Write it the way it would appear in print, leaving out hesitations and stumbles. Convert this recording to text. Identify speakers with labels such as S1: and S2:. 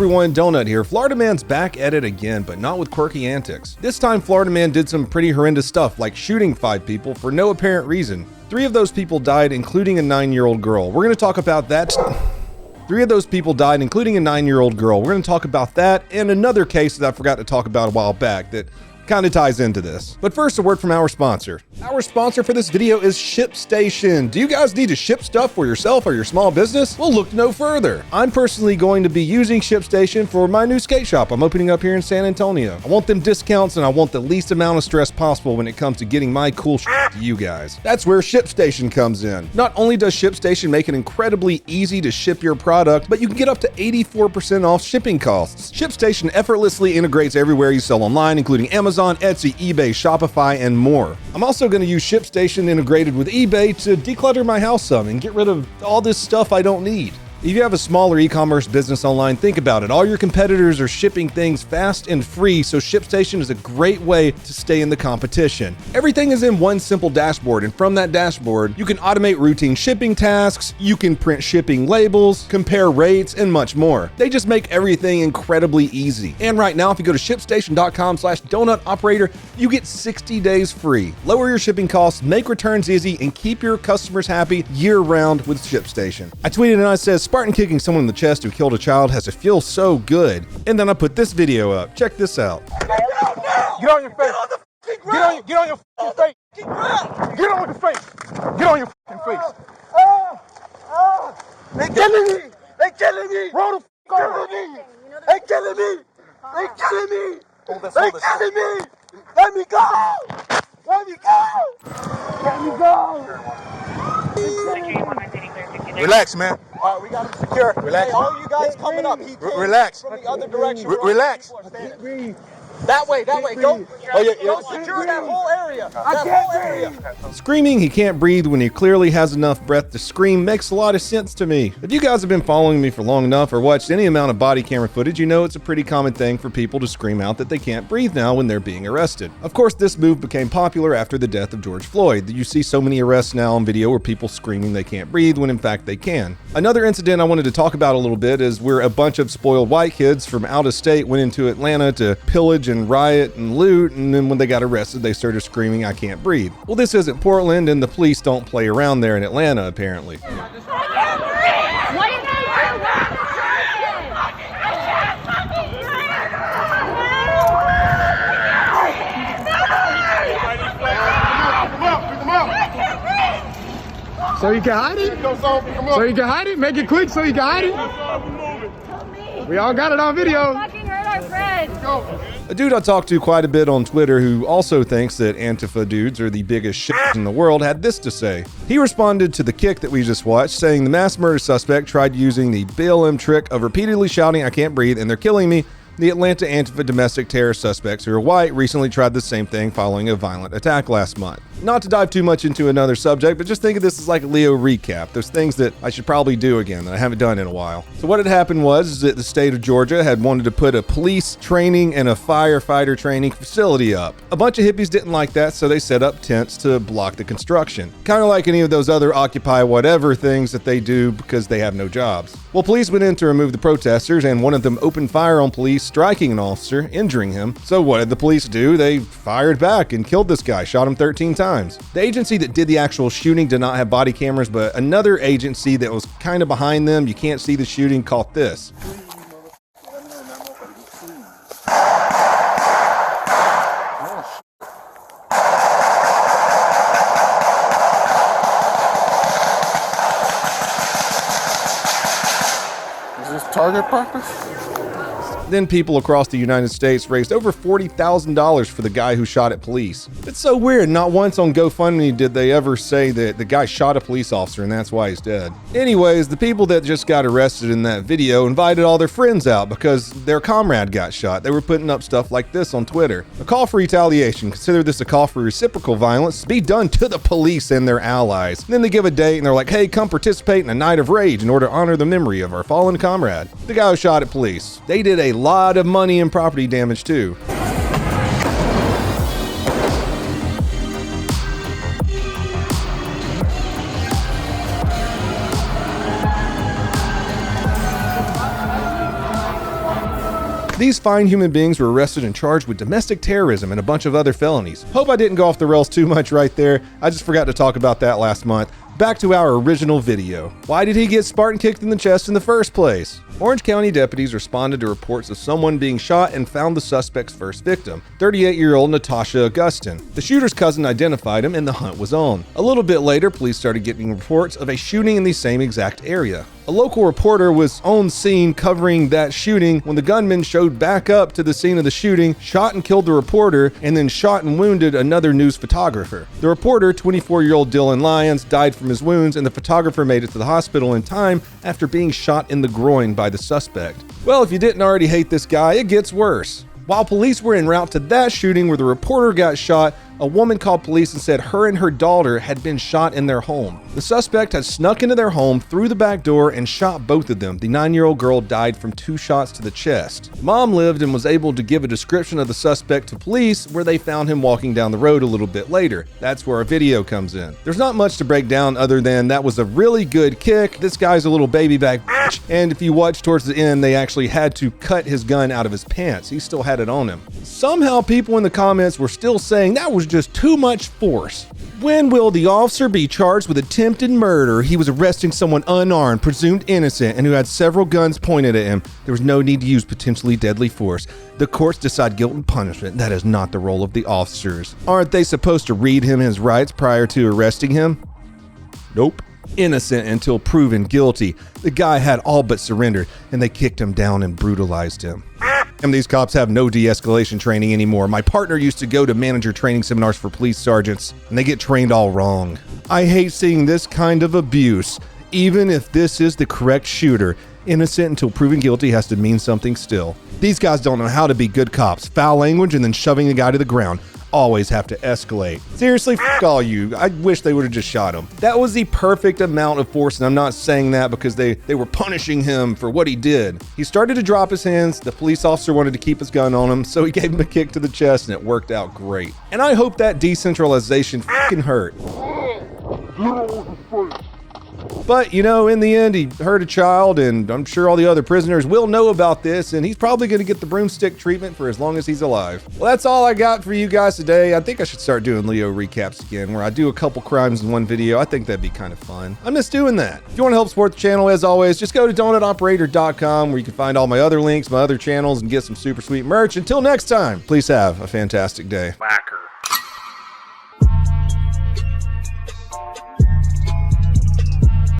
S1: everyone, Donut here. Florida Man's back at it again, but not with quirky antics. This time, Florida Man did some pretty horrendous stuff, like shooting 5 people for no apparent reason. 3 of those people died, including a 9-year-old girl. We're going to talk about that. 3 of those people died, including a 9-year-old girl. We're going to talk about that and another case that I forgot to talk about a while back that kind of ties into this. But first, a word from our sponsor. Our sponsor for this video is ShipStation. Do you guys need to ship stuff for yourself or your small business? Well, look no further. I'm personally going to be using ShipStation for my new skate shop I'm opening up here in San Antonio. I want them discounts and I want the least amount of stress possible when it comes to getting my cool shit to you guys. That's where ShipStation comes in. Not only does ShipStation make it incredibly easy to ship your product, but you can get up to 84% off shipping costs. ShipStation effortlessly integrates everywhere you sell online, including Amazon, Etsy, eBay, Shopify, and more. I'm also going to use ShipStation integrated with eBay to declutter my house some and get rid of all this stuff I don't need. If you have a smaller e-commerce business online, think about it. All your competitors are shipping things fast and free, so ShipStation is a great way to stay in the competition. Everything is in one simple dashboard, and from that dashboard, you can automate routine shipping tasks, you can print shipping labels, compare rates, and much more. They just make everything incredibly easy. And right now, if you go to ShipStation.com/donutoperator, you get 60 days free. Lower your shipping costs, make returns easy, and keep your customers happy year-round with ShipStation. I tweeted and I said, Spartan kicking someone in the chest who killed a child has to feel so good. And then I put this video up. Check this out.
S2: Get on your face. Get on your face. Get on your face. Get on your face. They killing me. They killing me. Roll the killing me. They killing me. They killing me. They killing me. Let me go. Let me go. Let me go. Relax, man. All right, we got him secure. Relax. Hey, all you guys coming up. He came
S1: Relax.
S2: from the other direction.
S1: Relax.
S2: That way. Go. Oh, yeah. Go secure that whole area. That whole area.
S1: Screaming he can't breathe when he clearly has enough breath to scream makes a lot of sense to me. If you guys have been following me for long enough or watched any amount of body camera footage, you know it's a pretty common thing for people to scream out that they can't breathe now when they're being arrested. Of course, this move became popular after the death of George Floyd. You see so many arrests now on video where people screaming they can't breathe when in fact they can. Another incident I wanted to talk about a little bit is where a bunch of spoiled white kids from out of state went into Atlanta to pillage and riot and loot, and then when they got arrested they started screaming I can't breathe. Well, this isn't Portland and the police don't play around there in Atlanta apparently.
S3: So you can hide it? So you can hide it? Make it quick so you can hide it? We all got it on video.
S4: Fucking hurt our friends.
S1: A dude I talked to quite a bit on Twitter who also thinks that Antifa dudes are the biggest shit in the world had this to say. He responded to the kick that we just watched, saying the mass murder suspect tried using the BLM trick of repeatedly shouting I can't breathe and they're killing me. The Atlanta Antifa domestic terror suspects who are white recently tried the same thing following a violent attack last month. Not to dive too much into another subject, but just think of this as like a Leo recap. There's things that I should probably do again that I haven't done in a while. So what had happened was that the state of Georgia had wanted to put a police training and a firefighter training facility up. A bunch of hippies didn't like that, so they set up tents to block the construction. Kind of like any of those other Occupy whatever things that they do because they have no jobs. Well, police went in to remove the protesters and one of them opened fire on police, striking an officer, injuring him. So what did the police do? They fired back and killed this guy, shot him 13 times. The agency that did the actual shooting did not have body cameras, but another agency that was kind of behind them, you can't see the shooting, caught this.
S3: Is this target practice?
S1: Then people across the United States raised over $40,000 for the guy who shot at police. It's so weird, not once on GoFundMe did they ever say that the guy shot a police officer and that's why he's dead. Anyways, the people that just got arrested in that video invited all their friends out because their comrade got shot. They were putting up stuff like this on Twitter. A call for retaliation. Consider this a call for reciprocal violence to be done to the police and their allies. And then they give a date and they're like, hey, come participate in a night of rage in order to honor the memory of our fallen comrade, the guy who shot at police. They did a lot of money and property damage too. These fine human beings were arrested and charged with domestic terrorism and a bunch of other felonies. Hope I didn't go off the rails too much right there. I just forgot to talk about that last month. Back to our original video. Why did he get Spartan kicked in the chest in the first place? Orange County deputies responded to reports of someone being shot and found the suspect's first victim, 38-year-old Natasha Augustin. The shooter's cousin identified him and the hunt was on. A little bit later, police started getting reports of a shooting in the same exact area. A local reporter was on scene covering that shooting when the gunman showed back up to the scene of the shooting, shot and killed the reporter, and then shot and wounded another news photographer. The reporter, 24-year-old Dylan Lyons, died from his wounds, and the photographer made it to the hospital in time after being shot in the groin by the suspect. Well, if you didn't already hate this guy, it gets worse. While police were en route to that shooting where the reporter got shot, a woman called police and said her and her daughter had been shot in their home. The suspect had snuck into their home through the back door and shot both of them. The 9-year-old girl died from 2 shots to the chest. Mom lived and was able to give a description of the suspect to police, where they found him walking down the road a little bit later. That's where our video comes in. There's not much to break down other than that was a really good kick. This guy's a little baby back bitch, and if you watch towards the end, they actually had to cut his gun out of his pants. He still had it on him. Somehow people in the comments were still saying that was just too much force. When will the officer be charged with attempted murder? He was arresting someone unarmed, presumed innocent, and who had several guns pointed at him. There was no need to use potentially deadly force. The courts decide guilt and punishment. That is not the role of the officers. Aren't they supposed to read him his rights prior to arresting him? Nope. Innocent until proven guilty. The guy had all but surrendered, and they kicked him down and brutalized him. And these cops have no de-escalation training anymore. My partner used to go to manager training seminars for police sergeants, and they get trained all wrong. I hate seeing this kind of abuse. Even if this is the correct shooter, innocent until proven guilty has to mean something still. These guys don't know how to be good cops. Foul language and then shoving the guy to the ground. Always have to escalate. Seriously, f*** all you. I wish they would have just shot him. That was the perfect amount of force, and I'm not saying that because they were punishing him for what he did. He started to drop his hands. The police officer wanted to keep his gun on him, so he gave him a kick to the chest, and it worked out great. And I hope that decentralization f***ing hurt. But, you know, in the end, he hurt a child, and I'm sure all the other prisoners will know about this, and he's probably going to get the broomstick treatment for as long as he's alive. Well, that's all I got for you guys today. I think I should start doing Leo recaps again, where I do a couple crimes in one video. I think that'd be kind of fun. I miss doing that. If you want to help support the channel, as always, just go to donutoperator.com, where you can find all my other links, my other channels, and get some super sweet merch. Until next time, please have a fantastic day.